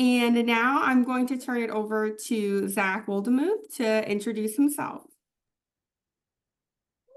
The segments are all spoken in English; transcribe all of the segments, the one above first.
And now I'm going to turn it over to Zach Woldemuth to introduce himself.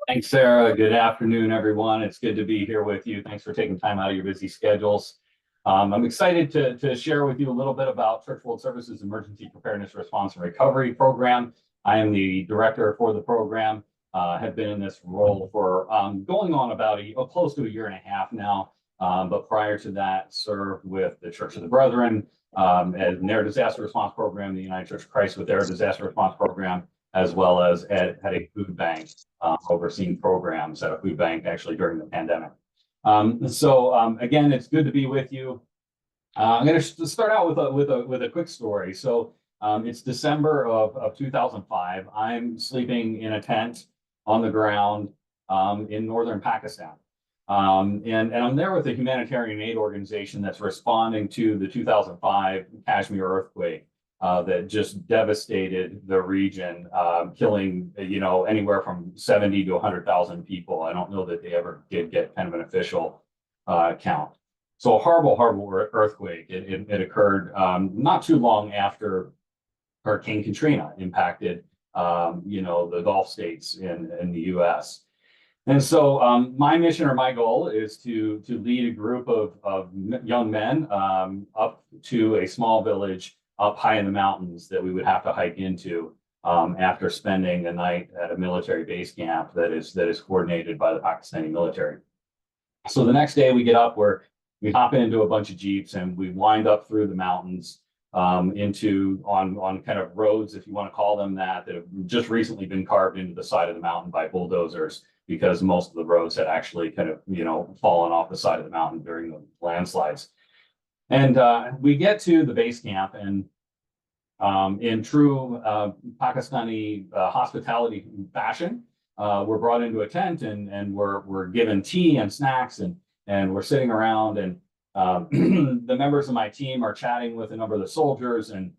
Thanks, Sarah. Good afternoon, everyone. It's good to be here with you. Thanks for taking time out of your busy schedules. I'm excited to share with you a little bit about Church World Services Emergency Preparedness, Response, and Recovery Program. I am the director for the program. Have been in this role for going on about close to a year and a half now. But prior to that, served with the Church of the Brethren and their disaster response program, the United Church of Christ with their disaster response program, as well as at a food bank, overseeing programs at a food bank actually during the pandemic. Again, it's good to be with you. I'm going to start out with a quick story. So it's December of 2005. I'm sleeping in a tent on the ground in northern Pakistan. And I'm there with a humanitarian aid organization that's responding to the 2005 Kashmir earthquake that just devastated the region, killing, anywhere from 70 to 100,000 people. I don't know that they ever did get kind of an official count. So a horrible, horrible earthquake. It occurred not too long after Hurricane Katrina impacted, the Gulf states in the U.S. And so my mission or my goal is to lead a group of young men up to a small village up high in the mountains that we would have to hike into after spending a night at a military base camp that is coordinated by the Pakistani military. So the next day we get up, we hop into a bunch of Jeeps and we wind up through the mountains on kind of roads, if you want to call them that have just recently been carved into the side of the mountain by bulldozers, because most of the roads had actually kind of, fallen off the side of the mountain during the landslides. And we get to the base camp, and in true Pakistani hospitality fashion, we're brought into a tent and we're given tea and snacks, and we're sitting around, and the members of my team are chatting with a number of the soldiers, and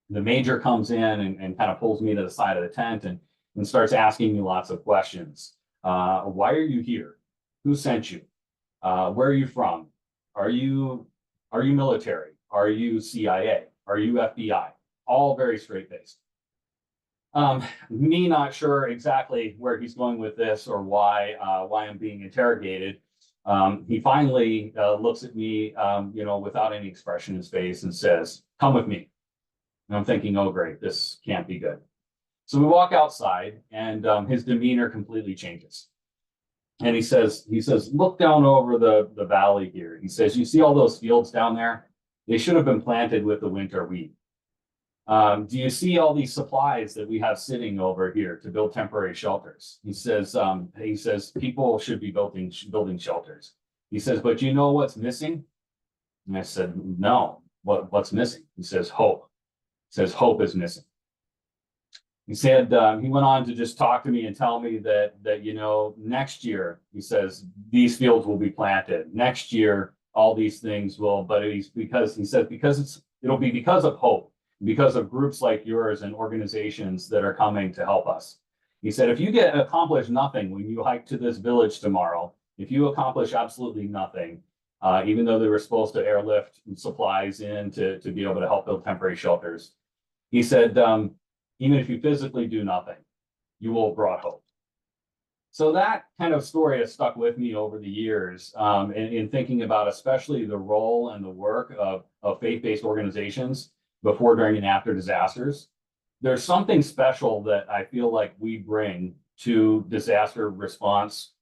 the major comes in and kind of pulls me to the side of the tent and starts asking me lots of questions. Why are you here? Who sent you? Where are you from? Are you military? Are you CIA? Are you FBI? All very straight-faced. Me not sure exactly where he's going with this or why I'm being interrogated. He finally looks at me, without any expression in his face and says, "Come with me." And I'm thinking, oh, great, this can't be good. So we walk outside, and his demeanor completely changes. And he says, "Look down over the valley here." He says, "You see all those fields down there? They should have been planted with the winter wheat. Do you see all these supplies that we have sitting over here to build temporary shelters?" He says, "People should be building shelters." He says, "But you know what's missing?" And I said, "No, what's missing?" He says, "Hope." He says, "Hope is missing." He said, he went on to just talk to me and tell me that next year, he says, these fields will be planted. Next year, all these things will, but because it'll be because of hope, because of groups like yours and organizations that are coming to help us. He said, if you accomplish nothing when you hike to this village tomorrow, if you accomplish absolutely nothing, even though they were supposed to airlift supplies in to be able to help build temporary shelters, he said, even if you physically do nothing, you will have brought hope. So that kind of story has stuck with me over the years in thinking about especially the role and the work of faith-based organizations before, during, and after disasters. There's something special that I feel like we bring to disaster response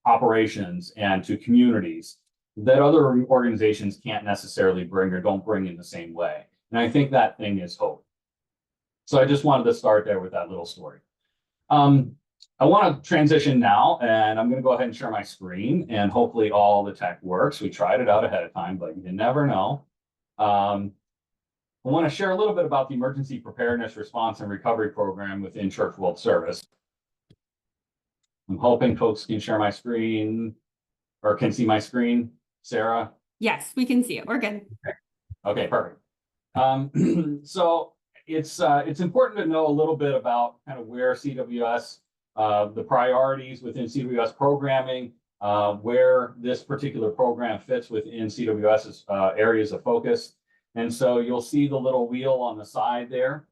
operations and to communities that other organizations can't necessarily bring or don't bring in the same way. And I think that thing is hope. So I just wanted to start there with that little story. I want to transition now, and I'm going to go ahead and share my screen, and hopefully all the tech works. We tried it out ahead of time, but you never know. I want to share a little bit about the Emergency Preparedness, Response, and Recovery Program within Church World Service. I'm hoping folks can share my screen or can see my screen. Sarah? Yes, we can see it. We're good. Okay, perfect. So it's important to know a little bit about kind of where CWS, the priorities within CWS programming, where this particular program fits within CWS's areas of focus. And so you'll see the little wheel on the side there.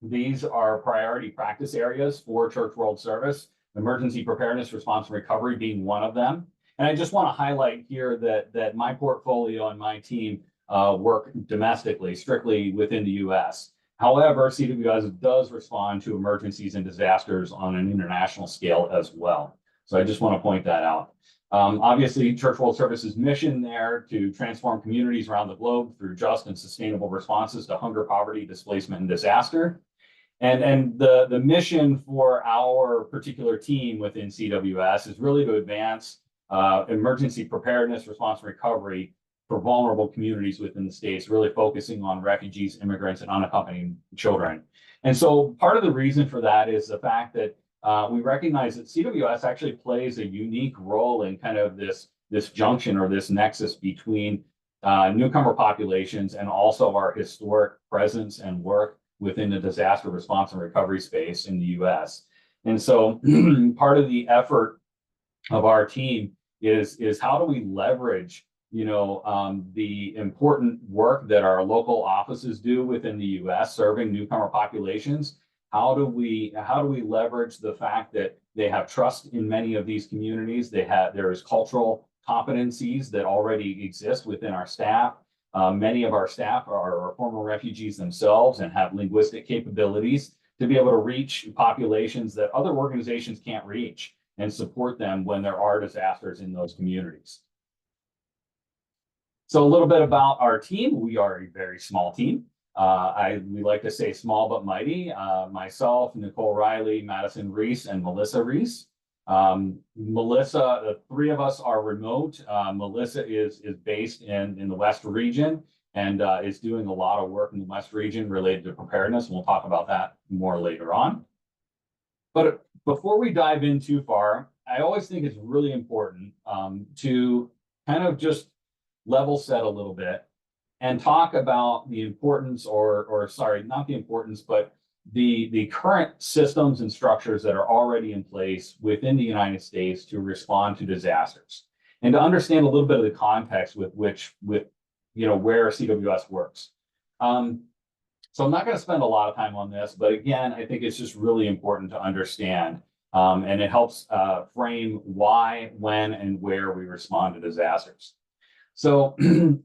These are priority practice areas for Church World Service, emergency preparedness, response, and recovery being one of them. And I just want to highlight here that my portfolio and my team work domestically, strictly within the US. However, CWS does respond to emergencies and disasters on an international scale as well. So I just want to point that out. Obviously, Church World Service's mission there to transform communities around the globe through just and sustainable responses to hunger, poverty, displacement, and disaster. And the mission for our particular team within CWS is really to advance emergency preparedness, response, and recovery for vulnerable communities within the states, really focusing on refugees, immigrants, and unaccompanied children. And so part of the reason for that is the fact that we recognize that CWS actually plays a unique role in kind of this junction or this nexus between newcomer populations and also our historic presence and work within the disaster response and recovery space in the US. And so part of the effort of our team is how do we leverage the important work that our local offices do within the US serving newcomer populations. How do we leverage the fact that they have trust in many of these communities? There is cultural competencies that already exist within our staff. Many of our staff are former refugees themselves and have linguistic capabilities to be able to reach populations that other organizations can't reach and support them when there are disasters in those communities. So a little bit about our team. We are a very small team. We like to say small but mighty. Myself, Nicole Riley, Madison Reese, and Melissa Reese. Melissa, the three of us are remote. Melissa is based in the West region and is doing a lot of work in the West region related to preparedness. We'll talk about that more later on. But before we dive in too far, I always think it's really important to kind of just level set a little bit and talk about the importance or sorry, not the importance, but the current systems and structures that are already in place within the United States to respond to disasters and to understand a little bit of the context with where CWS works. So I'm not going to spend a lot of time on this, but again, I think it's just really important to understand, and it helps frame why, when, and where we respond to disasters. So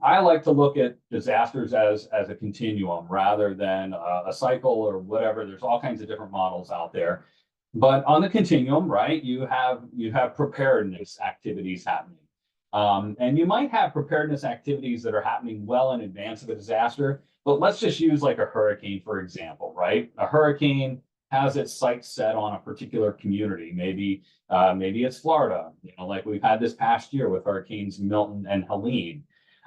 I like to look at disasters as a continuum rather than a cycle or whatever. There's all kinds of different models out there. But on the continuum, right, you have preparedness activities happening. And you might have preparedness activities that are happening well in advance of a disaster. But let's just use like a hurricane, for example, right? A hurricane has its sights set on a particular community. Maybe it's Florida, like we've had this past year with hurricanes Milton and Helene.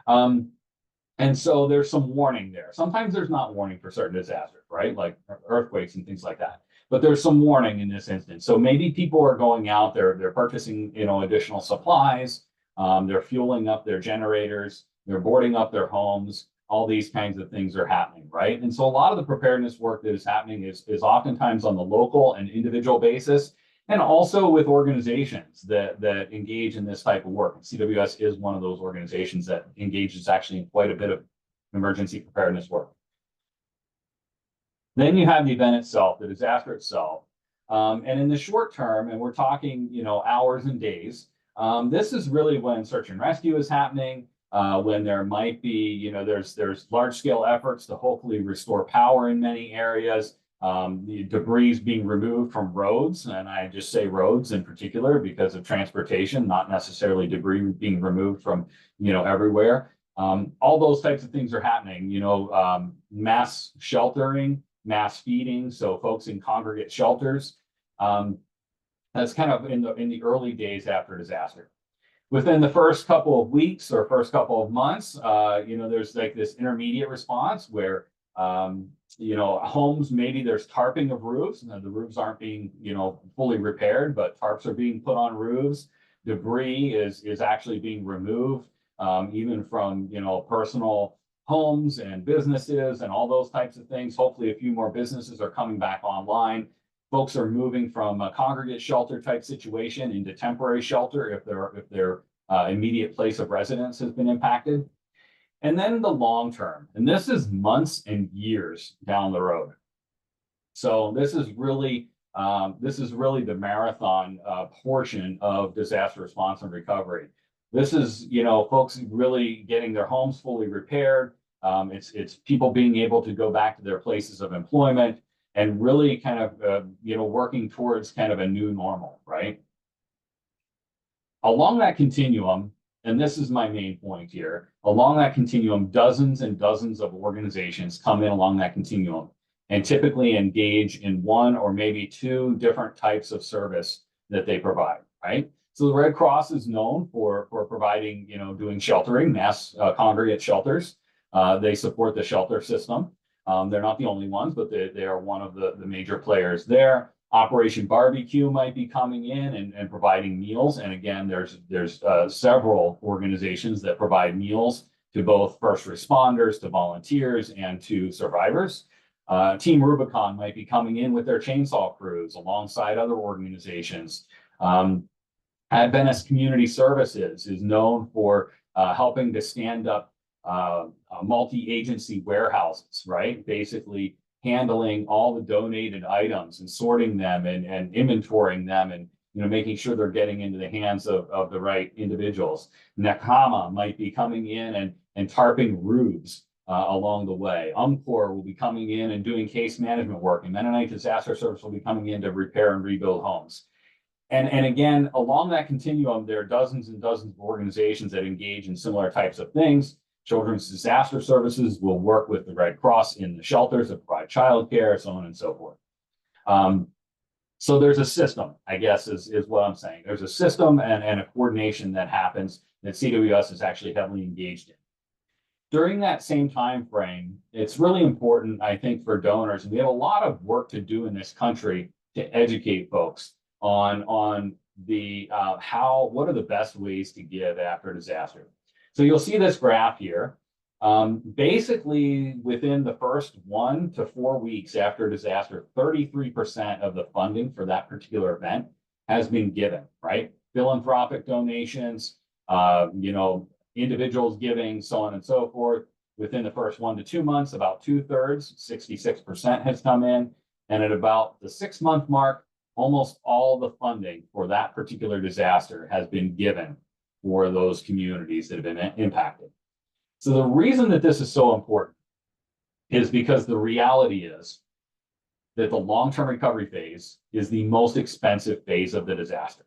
And so there's some warning there. Sometimes there's not warning for certain disasters, right? Like earthquakes and things like that. But there's some warning in this instance. So maybe people are going out there, they're purchasing, additional supplies, they're fueling up their generators, they're boarding up their homes. All these kinds of things are happening, right? And so a lot of the preparedness work that is happening is oftentimes on the local and individual basis, and also with organizations that engage in this type of work. And CWS is one of those organizations that engages actually in quite a bit of emergency preparedness work. Then you have the event itself, the disaster itself. And in the short term, and we're talking, hours and days, this is really when search and rescue is happening. When there might be, there's large scale efforts to hopefully restore power in many areas, the debris being removed from roads, and I just say roads in particular because of transportation, not necessarily debris being removed from, everywhere. All those types of things are happening, mass sheltering, mass feeding, so folks in congregate shelters. That's kind of in the early days after disaster. Within the first couple of weeks or first couple of months, there's like this intermediate response where, homes, maybe there's tarping of roofs. Now, the roofs aren't being, fully repaired, but tarps are being put on roofs. Debris is actually being removed, even from, personal homes and businesses and all those types of things. Hopefully a few more businesses are coming back online. Folks are moving from a congregate shelter type situation into temporary shelter if their immediate place of residence has been impacted. And then the long term, and this is months and years down the road. So this is really the marathon portion of disaster response and recovery. This is, folks really getting their homes fully repaired. It's people being able to go back to their places of employment and really kind of, working towards kind of a new normal, right? Along that continuum, and this is my main point here, along that continuum, dozens and dozens of organizations come in along that continuum and typically engage in one or maybe two different types of service that they provide, right? So the Red Cross is known for providing, doing sheltering, mass congregate shelters. They support the shelter system. They're not the only ones, but they are one of the major players there. Operation Barbecue might be coming in and providing meals. And again, there's several organizations that provide meals to both first responders, to volunteers, and to survivors. Team Rubicon might be coming in with their chainsaw crews alongside other organizations. Adventist Community Services is known for helping to stand up multi-agency warehouses, right? Basically handling all the donated items and sorting them and inventorying them and making sure they're getting into the hands of the right individuals. Nakama might be coming in and tarping roofs along the way. UMCOR will be coming in and doing case management work, and Mennonite Disaster Service will be coming in to repair and rebuild homes. And again, along that continuum, there are dozens and dozens of organizations that engage in similar types of things. Children's Disaster Services will work with the Red Cross in the shelters that provide childcare, so on and so forth. So there's a system, I guess, is what I'm saying. There's a system and a coordination that happens that CWS is actually heavily engaged in. During that same time frame, it's really important, I think, for donors, and we have a lot of work to do in this country to educate folks on the what are the best ways to give after disaster. So you'll see this graph here. Basically, within the first 1 to 4 weeks after disaster, 33% of the funding for that particular event has been given, right? Philanthropic donations, individuals giving, so on and so forth. Within the first 1 to 2 months, about 2/3, 66% has come in. And at about the 6-month mark, almost all the funding for that particular disaster has been given for those communities that have been impacted. So the reason that this is so important is because the reality is that the long-term recovery phase is the most expensive phase of the disaster.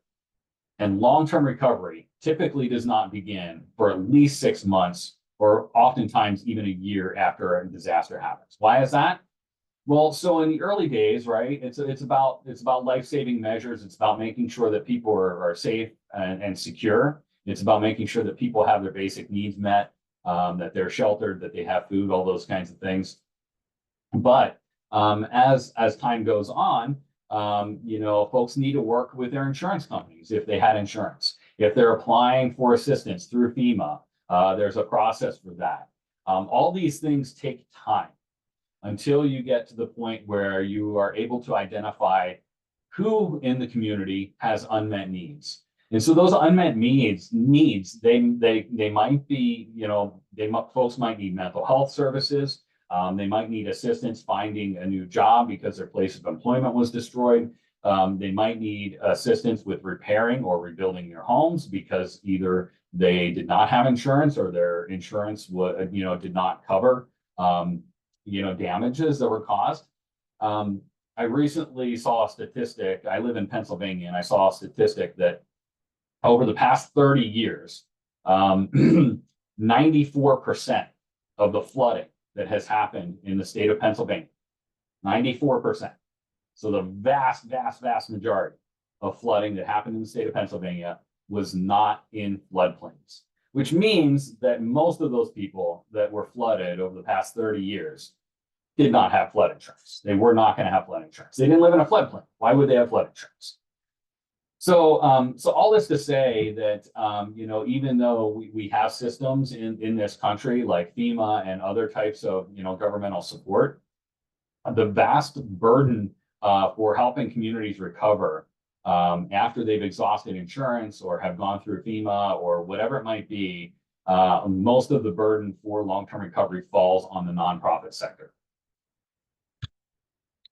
And long-term recovery typically does not begin for at least 6 months or oftentimes even a year after a disaster happens. Why is that? Well, so in the early days, right, it's about life-saving measures. It's about making sure that people are safe and secure. It's about making sure that people have their basic needs met, that they're sheltered, that they have food, all those kinds of things. But as time goes on, folks need to work with their insurance companies if they had insurance. If they're applying for assistance through FEMA, there's a process for that. All these things take time until you get to the point where you are able to identify who in the community has unmet needs. And so those unmet needs, they might be, folks might need mental health services. They might need assistance finding a new job because their place of employment was destroyed. They might need assistance with repairing or rebuilding their homes because either they did not have insurance or their insurance did not cover damages that were caused. I recently saw a statistic. I live in Pennsylvania, and I saw a statistic that over the past 30 years, 94% of the flooding that has happened in the state of Pennsylvania, 94%. So the vast, vast, vast majority of flooding that happened in the state of Pennsylvania was not in floodplains, which means that most of those people that were flooded over the past 30 years did not have flood insurance. They were not going to have flood insurance. They didn't live in a floodplain. Why would they have flood insurance? So all this to say that, even though we have systems in this country like FEMA and other types of, governmental support, the vast burden for helping communities recover after they've exhausted insurance or have gone through FEMA or whatever it might be, most of the burden for long-term recovery falls on the nonprofit sector.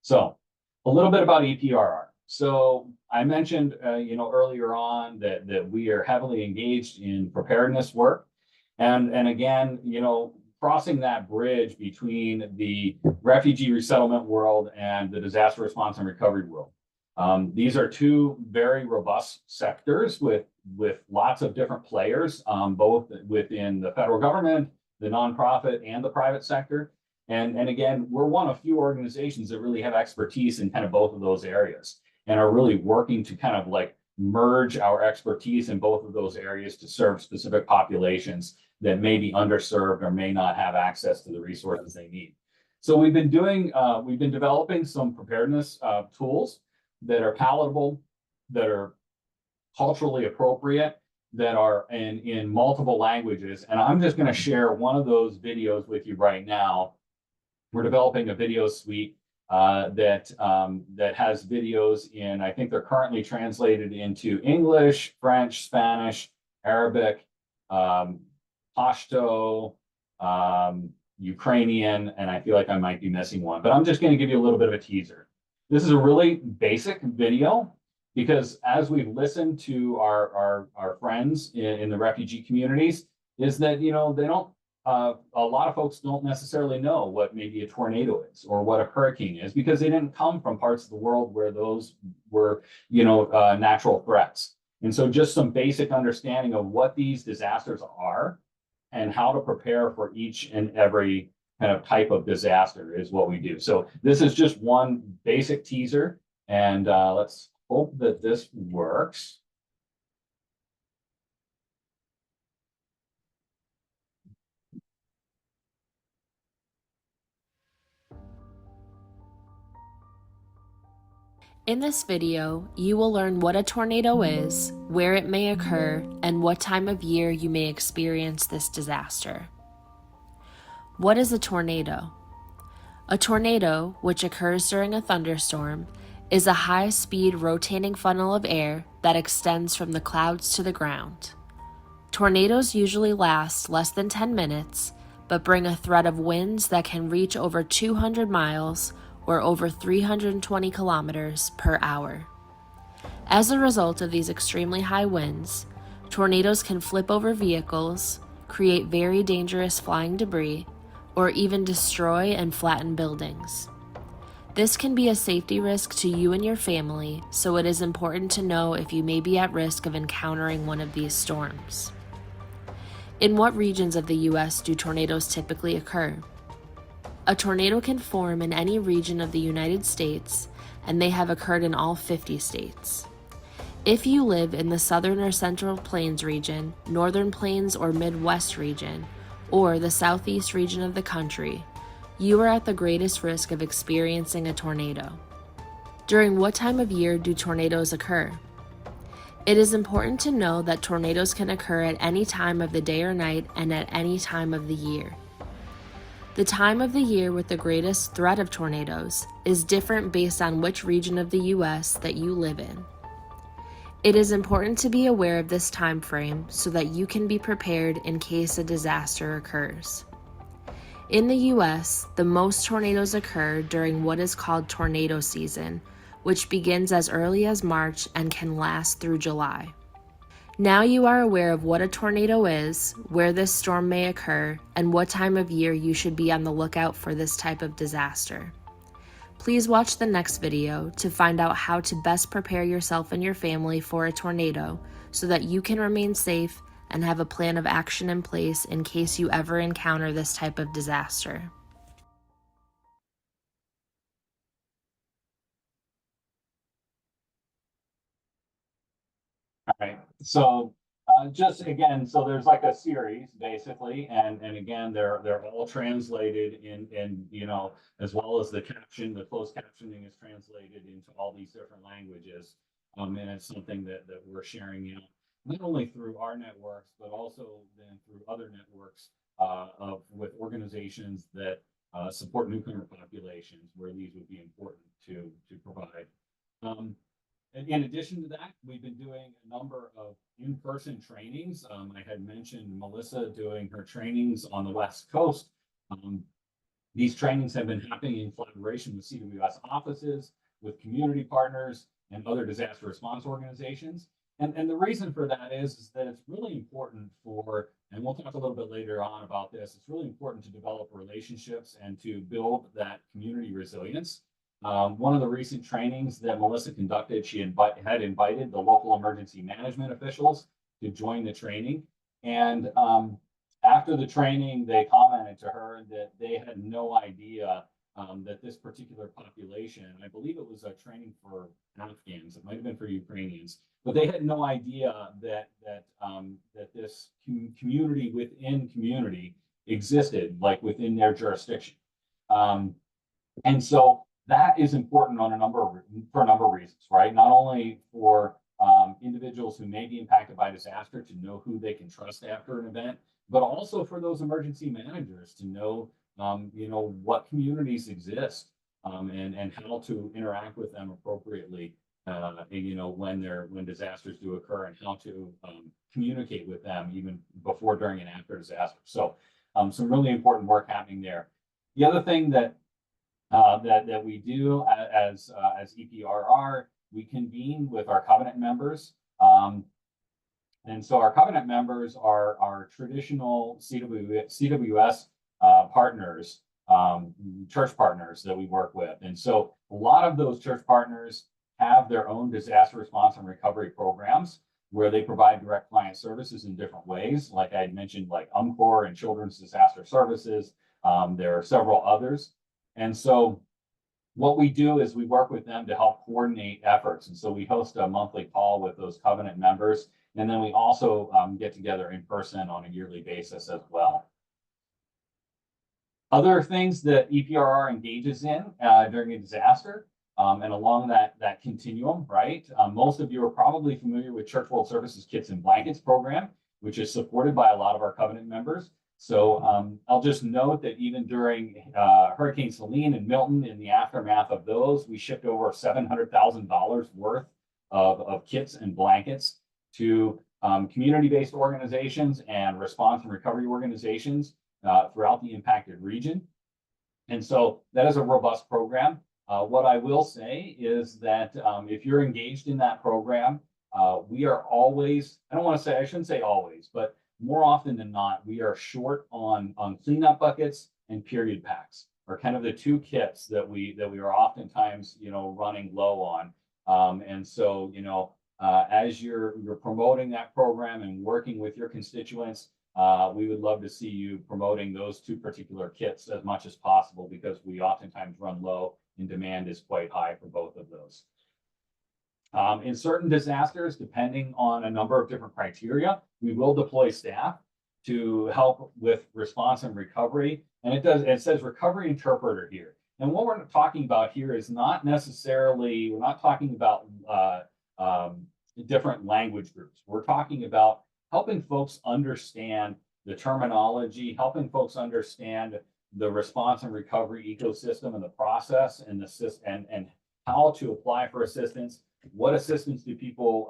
So a little bit about EPRR. So I mentioned, earlier on that we are heavily engaged in preparedness work. And again, crossing that bridge between the refugee resettlement world and the disaster response and recovery world. These are two very robust sectors with lots of different players, both within the federal government, the nonprofit, and the private sector. And again, we're one of few organizations that really have expertise in kind of both of those areas and are really working to kind of like merge our expertise in both of those areas to serve specific populations that may be underserved or may not have access to the resources they need. So we've been developing some preparedness tools that are palatable, that are culturally appropriate, that are in multiple languages. And I'm just going to share one of those videos with you right now. We're developing a video suite that has videos in, I think they're currently translated into English, French, Spanish, Arabic, Pashto, Ukrainian, and I feel like I might be missing one, but I'm just going to give you a little bit of a teaser. This is a really basic video because as we've listened to our friends in the refugee communities, is that, they don't, a lot of folks don't necessarily know what maybe a tornado is or what a hurricane is because they didn't come from parts of the world where those were, natural threats. And so just some basic understanding of what these disasters are and how to prepare for each and every kind of type of disaster is what we do. So this is just one basic teaser, and let's hope that this works. In this video, you will learn what a tornado is, where it may occur, and what time of year you may experience this disaster. What is a tornado? A tornado, which occurs during a thunderstorm, is a high-speed rotating funnel of air that extends from the clouds to the ground. Tornadoes usually last less than 10 minutes, but bring a threat of winds that can reach over 200 miles or over 320 kilometers per hour. As a result of these extremely high winds, tornadoes can flip over vehicles, create very dangerous flying debris, or even destroy and flatten buildings. This can be a safety risk to you and your family, so it is important to know if you may be at risk of encountering one of these storms. In what regions of the U.S. do tornadoes typically occur? A tornado can form in any region of the United States, and they have occurred in all 50 states. If you live in the Southern or Central Plains region, Northern Plains or Midwest region, or the Southeast region of the country, you are at the greatest risk of experiencing a tornado. During what time of year do tornadoes occur? It is important to know that tornadoes can occur at any time of the day or night and at any time of the year. The time of the year with the greatest threat of tornadoes is different based on which region of the U.S. that you live in. It is important to be aware of this time frame so that you can be prepared in case a disaster occurs. In the U.S., the most tornadoes occur during what is called tornado season, which begins as early as March and can last through July. Now you are aware of what a tornado is, where this storm may occur, and what time of year you should be on the lookout for this type of disaster. Please watch the next video to find out how to best prepare yourself and your family for a tornado so that you can remain safe and have a plan of action in place in case you ever encounter this type of disaster. All right. So just again, so there's like a series basically, and again, they're all translated in as well as the caption, the closed captioning is translated into all these different languages. And it's something that we're sharing out not only through our networks, but also then through other networks with organizations that support nuclear populations where these would be important to provide. in addition to that, we've been doing a number of in-person trainings. I had mentioned Melissa doing her trainings on the West Coast. These trainings have been happening in collaboration with CWS offices, with community partners, and other disaster response organizations. And the reason for that is that it's really important for, and we'll talk a little bit later on about this, it's really important to develop relationships and to build that community resilience. One of the recent trainings that Melissa conducted, she had invited the local emergency management officials to join the training. And after the training, they commented to her that they had no idea that this particular population, I believe it was a training for Afghans, it might have been for Ukrainians, but they had no idea that this community within community existed, like within their jurisdiction. And so that is important for a number of reasons, right? Not only for individuals who may be impacted by disaster to know who they can trust after an event, but also for those emergency managers to know, what communities exist and how to interact with them appropriately, when disasters do occur, and how to communicate with them even before, during, and after disaster. So some really important work happening there. The other thing that we do as EPRR, we convene with our covenant members. And so our covenant members are our traditional CWS partners, church partners that we work with. And so a lot of those church partners have their own disaster response and recovery programs where they provide direct client services in different ways. Like I had mentioned, like UMCOR and Children's Disaster Services. There are several others. And so what we do is we work with them to help coordinate efforts. And so we host a monthly call with those covenant members. And then we also get together in person on a yearly basis as well. Other things that EPRR engages in during a disaster and along that continuum, right? Most of you are probably familiar with Church World Services Kits and Blankets program, which is supported by a lot of our covenant members. So I'll just note that even during Hurricane Helene and Milton, in the aftermath of those, we shipped over $700,000 worth of kits and blankets to community-based organizations and response and recovery organizations throughout the impacted region. And so that is a robust program. What I will say is that if you're engaged in that program, we are always, I shouldn't say always, but more often than not, we are short on cleanup buckets and period packs, are kind of the two kits that we are oftentimes, running low on. And so, as you're promoting that program and working with your constituents, we would love to see you promoting those two particular kits as much as possible, because we oftentimes run low and demand is quite high for both of those. In certain disasters, depending on a number of different criteria, we will deploy staff to help with response and recovery. And it says recovery interpreter here. And what we're talking about here is not necessarily, we're not talking about different language groups. We're talking about helping folks understand the terminology, helping folks understand the response and recovery ecosystem and the process and and how to apply for assistance. What assistance do people,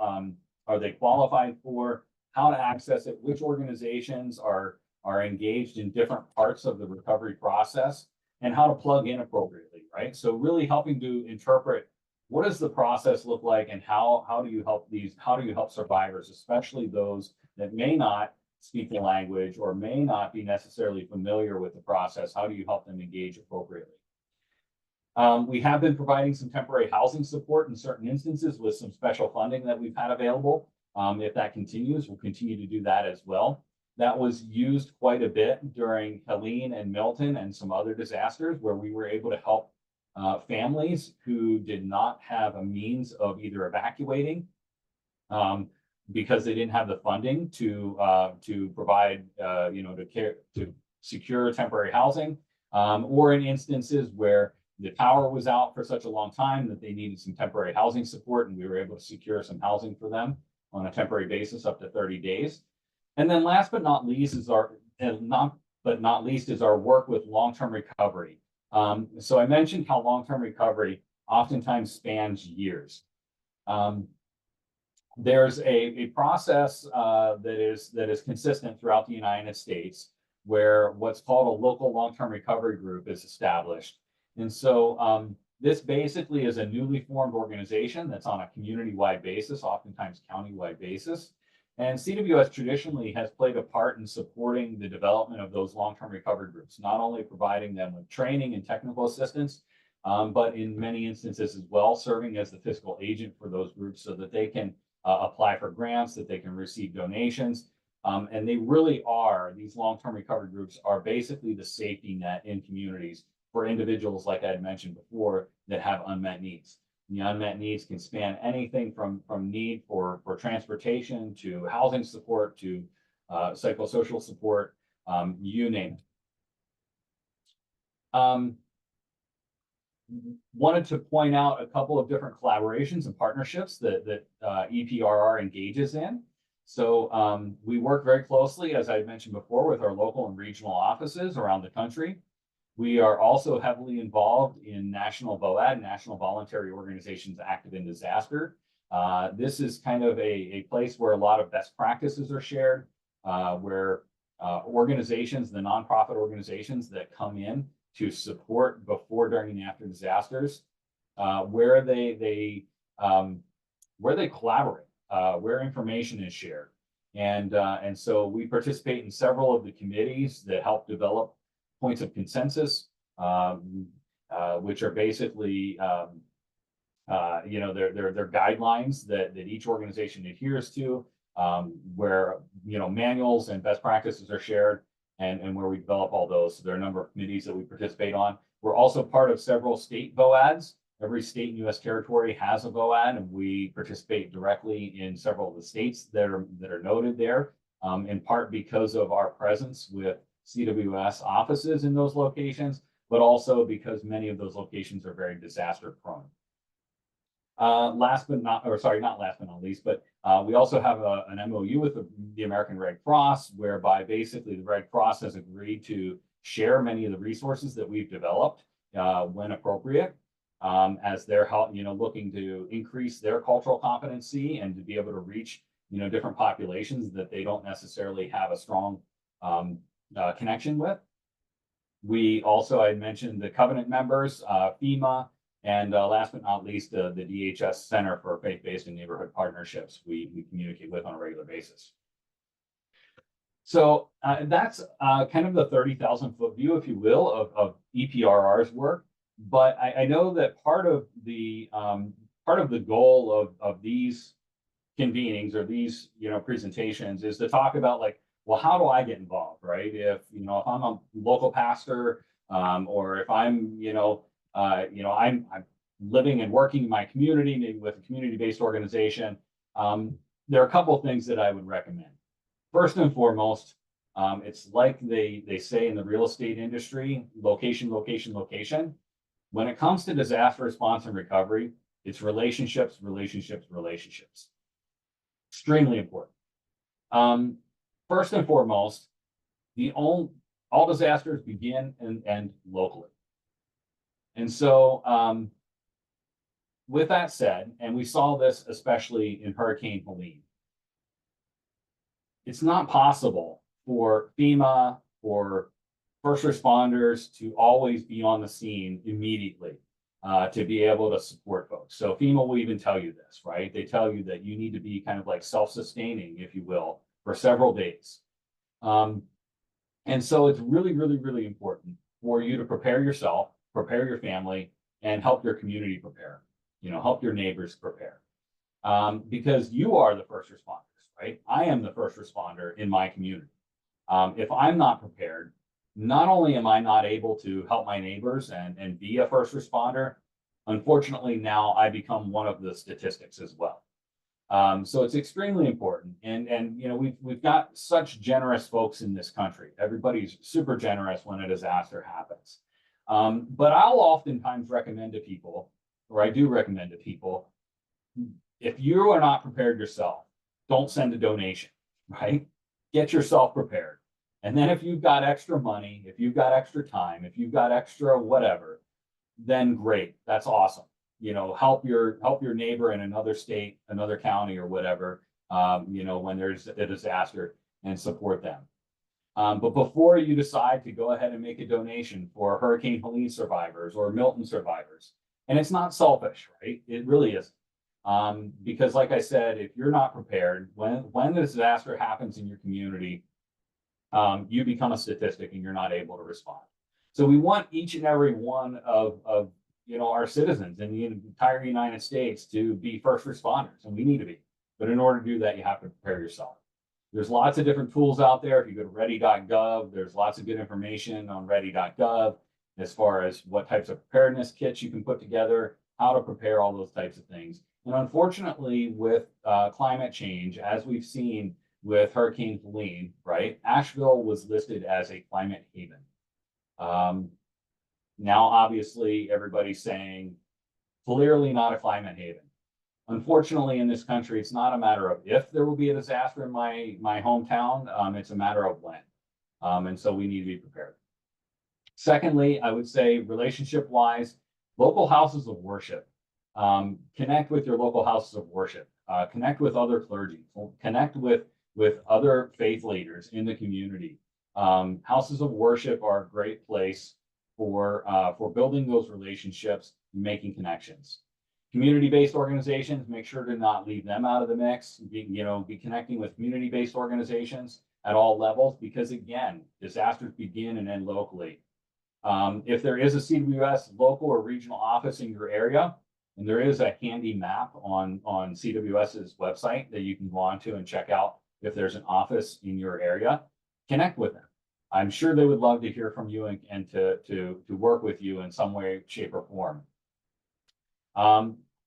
are they qualified for? How to access it? Which organizations are engaged in different parts of the recovery process, and how to plug in appropriately, right? So really helping to interpret what does the process look like, and how do you help survivors, especially those that may not speak the language or may not be necessarily familiar with the process. How do you help them engage appropriately? We have been providing some temporary housing support in certain instances with some special funding that we've had available. If that continues, we'll continue to do that as well. That was used quite a bit during Helene and Milton and some other disasters, where we were able to help families who did not have a means of either evacuating because they didn't have the funding to provide, to secure temporary housing, or in instances where the power was out for such a long time that they needed some temporary housing support, and we were able to secure some housing for them on a temporary basis up to 30 days. And then last but not least is our work with long-term recovery. So I mentioned how long-term recovery oftentimes spans years. There's a process that is consistent throughout the United States, where what's called a local long-term recovery group is established. And so this basically is a newly formed organization that's on a community-wide basis, oftentimes county-wide basis. And CWS traditionally has played a part in supporting the development of those long-term recovery groups, not only providing them with training and technical assistance, but in many instances as well, serving as the fiscal agent for those groups so that they can apply for grants, that they can receive donations. And they really are, these long-term recovery groups are basically the safety net in communities for individuals, like I had mentioned before, that have unmet needs. And the unmet needs can span anything from need for transportation to housing support to psychosocial support, you name it. Wanted to point out a couple of different collaborations and partnerships that EPRR engages in. So we work very closely, as I mentioned before, with our local and regional offices around the country. We are also heavily involved in National VOAD, National Voluntary Organizations Active in Disaster. This is kind of a place where a lot of best practices are shared, where organizations, the nonprofit organizations that come in to support before, during, and after disasters, where they collaborate, where information is shared, and so we participate in several of the committees that help develop points of consensus, which are basically they're guidelines that each organization adheres to, where manuals and best practices are shared. And where we develop all those. So there are a number of committees that we participate on. We're also part of several state VOADs. Every state in U.S. territory has a VOAD, and we participate directly in several of the states that are noted there, in part because of our presence with CWS offices in those locations, but also because many of those locations are very disaster prone. Not last but not least, but we also have an MOU with the American Red Cross, whereby basically the Red Cross has agreed to share many of the resources that we've developed when appropriate, as they're looking to increase their cultural competency and to be able to reach different populations that they don't necessarily have a strong connection with. We also, I mentioned the Covenant members, FEMA, and last but not least, the DHS Center for Faith-Based and Neighborhood Partnerships we communicate with on a regular basis. So that's kind of the 30,000-foot view, if you will, of EPRR's work. But I know that part of the goal of these convenings or these presentations is to talk about, like, well, how do I get involved, right? If I'm a local pastor, or if I'm I'm living and working in my community, maybe with a community-based organization, there are a couple of things that I would recommend. First and foremost, it's like they say in the real estate industry, location, location, location. When it comes to disaster response and recovery, it's relationships, relationships, relationships. Extremely important. First and foremost, all disasters begin and end locally. And so with that said, and we saw this especially in Hurricane Helene, it's not possible for FEMA or first responders to always be on the scene immediately to be able to support folks. So FEMA will even tell you this, right? They tell you that you need to be kind of like self-sustaining, if you will, for several days. And so it's really, really, really important for you to prepare yourself, prepare your family, and help your community prepare, help your neighbors prepare. Because you are the first responders, right? I am the first responder in my community. If I'm not prepared, not only am I not able to help my neighbors and be a first responder, unfortunately now I become one of the statistics as well. So it's extremely important. And we've got such generous folks in this country. Everybody's super generous when a disaster happens. But I'll oftentimes recommend to people, or I do recommend to people, if you are not prepared yourself, don't send a donation, right? Get yourself prepared. And then if you've got extra money, if you've got extra time, if you've got extra whatever, then great, that's awesome. help your neighbor in another state, another county or whatever, when there's a disaster, and support them. But before you decide to go ahead and make a donation for Hurricane Helene survivors or Milton survivors, and it's not selfish, right? It really isn't. Because like I said, if you're not prepared, when the disaster happens in your community, you become a statistic and you're not able to respond. So we want each and every one of our citizens in the entire United States to be first responders, and we need to be. But in order to do that, you have to prepare yourself. There's lots of different tools out there. If you go to ready.gov, there's lots of good information on ready.gov as far as what types of preparedness kits you can put together, how to prepare, all those types of things. And unfortunately, with climate change, as we've seen with Hurricane Helene, right, Asheville was listed as a climate haven. Now, obviously, everybody's saying clearly not a climate haven. Unfortunately, in this country, it's not a matter of if there will be a disaster in my hometown. It's a matter of when. And so we need to be prepared. Secondly, I would say relationship-wise, local houses of worship. Connect with your local houses of worship. Connect with other clergy. Connect with other faith leaders in the community. Houses of worship are a great place for building those relationships, making connections. Community-based organizations, make sure to not leave them out of the mix. Be connecting with community-based organizations at all levels, because again, disasters begin and end locally. If there is a CWS local or regional office in your area, and there is a handy map on CWS's website that you can go onto and check out if there's an office in your area, connect with them. I'm sure they would love to hear from you and to work with you in some way, shape, or form.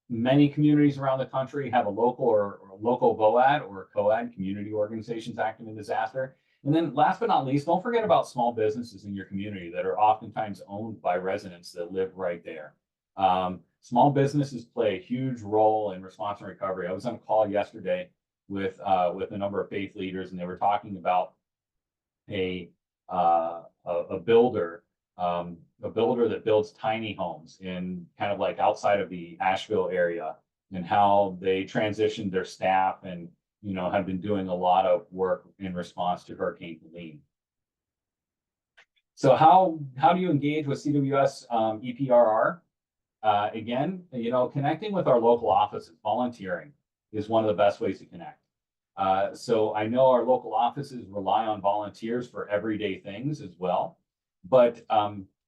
Many communities around the country have a local or local VOAD or COAD, community organizations active in disaster. And then last but not least, don't forget about small businesses in your community that are oftentimes owned by residents that live right there. Small businesses play a huge role in response and recovery. I was on a call yesterday with a number of faith leaders, and they were talking about a builder that builds tiny homes in kind of like outside of the Asheville area, and how they transitioned their staff and have been doing a lot of work in response to Hurricane Helene. So how do you engage with CWS EPRR? Again, connecting with our local offices, volunteering is one of the best ways to connect. So I know our local offices rely on volunteers for everyday things as well, but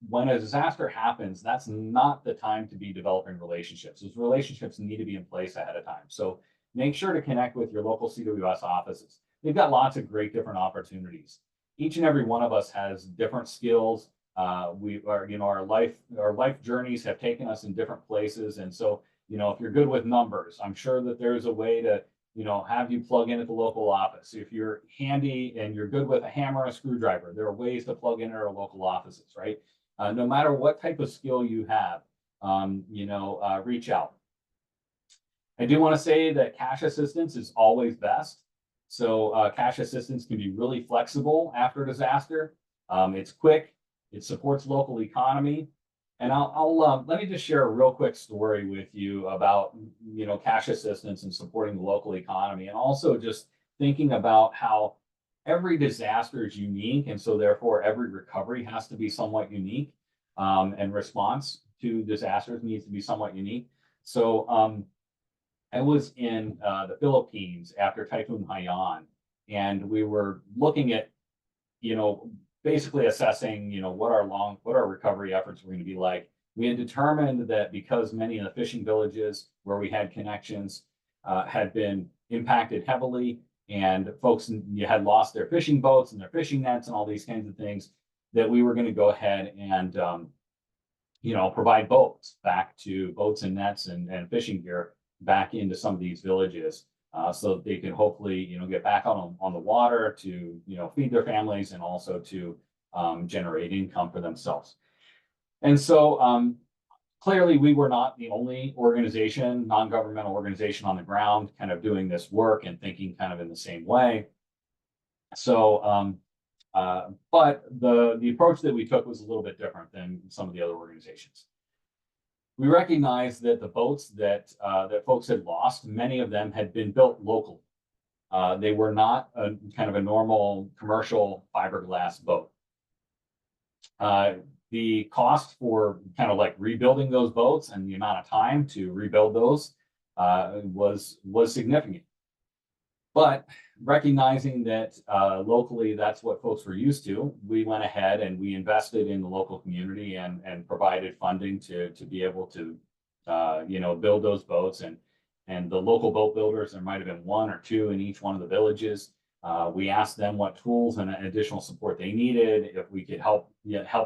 when a disaster happens, that's not the time to be developing relationships. Those relationships need to be in place ahead of time. So make sure to connect with your local CWS offices. They've got lots of great different opportunities. Each and every one of us has different skills. Our life journeys have taken us in different places. And so, if you're good with numbers, I'm sure that there's a way to, have you plug in at the local office. If you're handy and you're good with a hammer and a screwdriver, there are ways to plug in at our local offices, right? No matter what type of skill you have, reach out. I do want to say that cash assistance is always best. So cash assistance can be really flexible after a disaster. It's quick, it supports local economy. And I'll let me just share a real quick story with you about, cash assistance and supporting the local economy, and also just thinking about how every disaster is unique. And so therefore every recovery has to be somewhat unique, and response to disasters needs to be somewhat unique. So I was in the Philippines after Typhoon Haiyan, and we were looking at, basically assessing, what our recovery efforts were going to be like. We had determined that because many of the fishing villages where we had connections had been impacted heavily, and folks had lost their fishing boats and their fishing nets and all these kinds of things, that we were going to go ahead and provide boats and nets and fishing gear back into some of these villages, so that they can hopefully get back on the water to feed their families, and also to generate income for themselves. And so clearly we were not the only non-governmental organization on the ground kind of doing this work and thinking kind of in the same way. So but the approach that we took was a little bit different than some of the other organizations. we recognized that the boats that folks had lost, many of them had been built locally. They were not a kind of a normal commercial fiberglass boat. The cost for kind of like rebuilding those boats and the amount of time to rebuild those was significant. But recognizing that locally that's what folks were used to, we went ahead and we invested in the local community and provided funding to be able to build those boats, and the local boat builders, there might have been one or two in each one of the villages. We asked them what tools and additional support they needed, if we could help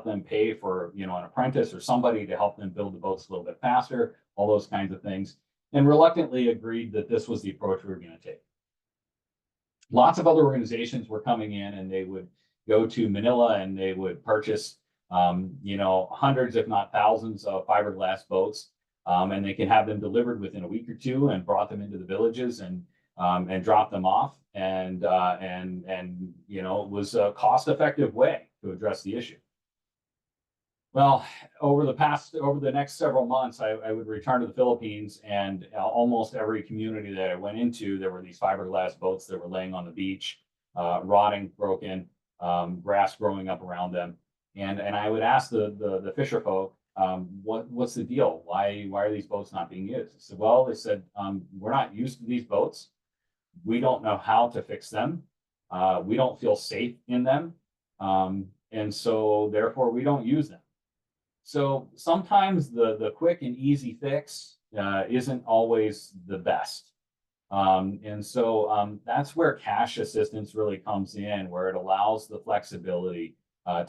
them pay for an apprentice or somebody to help them build the boats a little bit faster, all those kinds of things, and reluctantly agreed that this was the approach we were going to take. Lots of other organizations were coming in, and they would go to Manila and they would purchase hundreds, if not thousands, of fiberglass boats, and they can have them delivered within a week or two and brought them into the villages and drop them off. And it was a cost-effective way to address the issue. Well, over the next several months, I would return to the Philippines, and almost every community that I went into, there were these fiberglass boats that were laying on the beach, rotting, broken, grass growing up around them. And I would ask the fisher folk, what's the deal? Why are these boats not being used? I said, well, they said, we're not used to these boats. We don't know how to fix them. We don't feel safe in them. And so therefore we don't use them. So sometimes the quick and easy fix isn't always the best. And so that's where cash assistance really comes in, where it allows the flexibility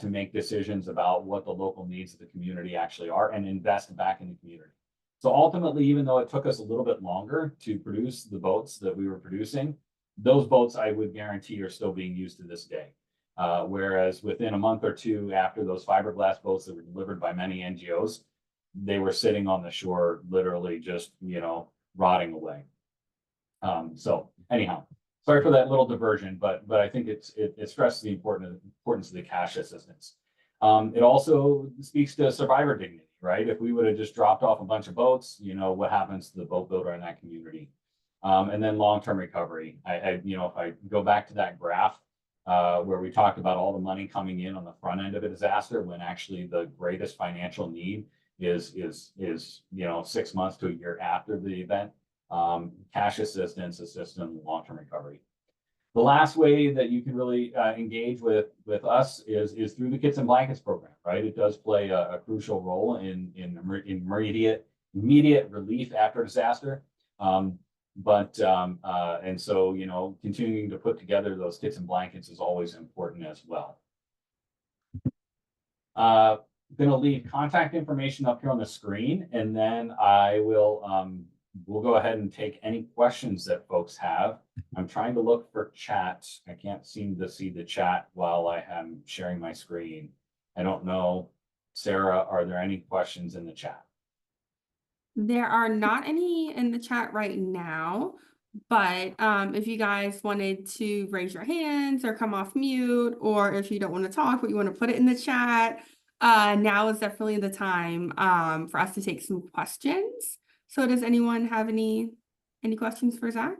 to make decisions about what the local needs of the community actually are and invest back in the community. So ultimately, even though it took us a little bit longer to produce the boats that we were producing, those boats I would guarantee are still being used to this day. Whereas within a month or two after those fiberglass boats that were delivered by many NGOs, they were sitting on the shore, literally just, rotting away. So anyhow, sorry for that little diversion, but I think it stresses the importance of the cash assistance. It also speaks to survivor dignity, right? If we would have just dropped off a bunch of boats, what happens to the boat builder in that community? And then long-term recovery. If I go back to that graph, where we talked about all the money coming in on the front end of a disaster, when actually the greatest financial need is 6 months to a year after the event. Cash assistance, long-term recovery. The last way that you can really engage with us is through the Kits and Blankets program, right? It does play a crucial role in immediate relief after disaster. And so, continuing to put together those kits and blankets is always important as well. I'm going to leave contact information up here on the screen, and then I will we'll go ahead and take any questions that folks have. I'm trying to look for chat. I can't seem to see the chat while I am sharing my screen. I don't know, Sarah, are there any questions in the chat? There are not any in the chat right now, but if you guys wanted to raise your hands or come off mute, or if you don't want to talk, but you want to put it in the chat, now is definitely the time for us to take some questions. So does anyone have any questions for Zach?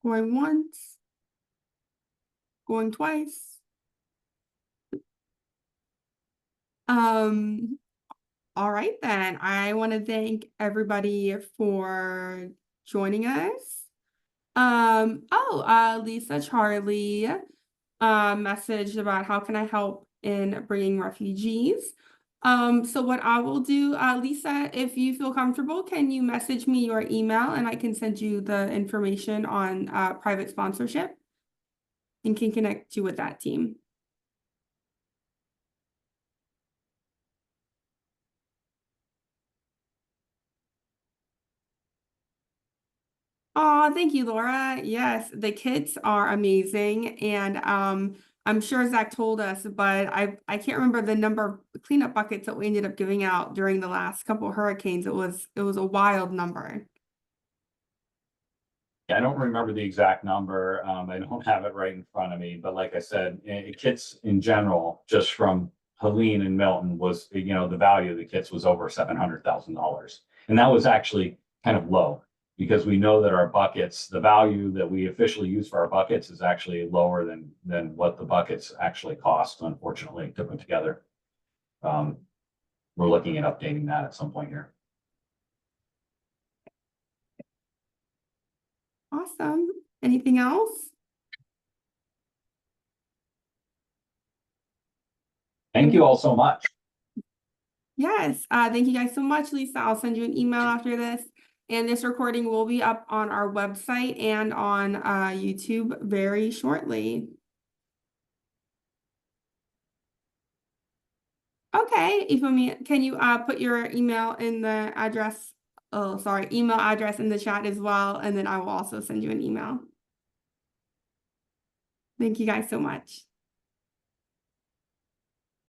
Going once, going twice. All right then. I want to thank everybody for joining us. Lisa Charlie messaged about how can I help in bringing refugees. So what I will do, Lisa, if you feel comfortable, can you message me your email and I can send you the information on private sponsorship and can connect you with that team. Oh, thank you, Laura. Yes, the kits are amazing. And I'm sure Zach told us, but I can't remember the number of cleanup buckets that we ended up giving out during the last couple of hurricanes. It was a wild number. Yeah, I don't remember the exact number. I don't have it right in front of me, but like I said, kits in general, just from Helene and Milton was, you know, the value of the kits was over $700,000. And that was actually kind of low because we know that our buckets, the value that we officially use for our buckets is actually lower than what the buckets actually cost, unfortunately, to put together. We're looking at updating that at some point here. Awesome. Anything else? Thank you all so much. Yes. Thank you guys so much, Lisa. I'll send you an email after this. And this recording will be up on our website and on YouTube very shortly. Okay, Ifeoma, can you put your email in the address? Oh, sorry, email address in the chat as well, and then I will also send you an email. Thank you guys so much.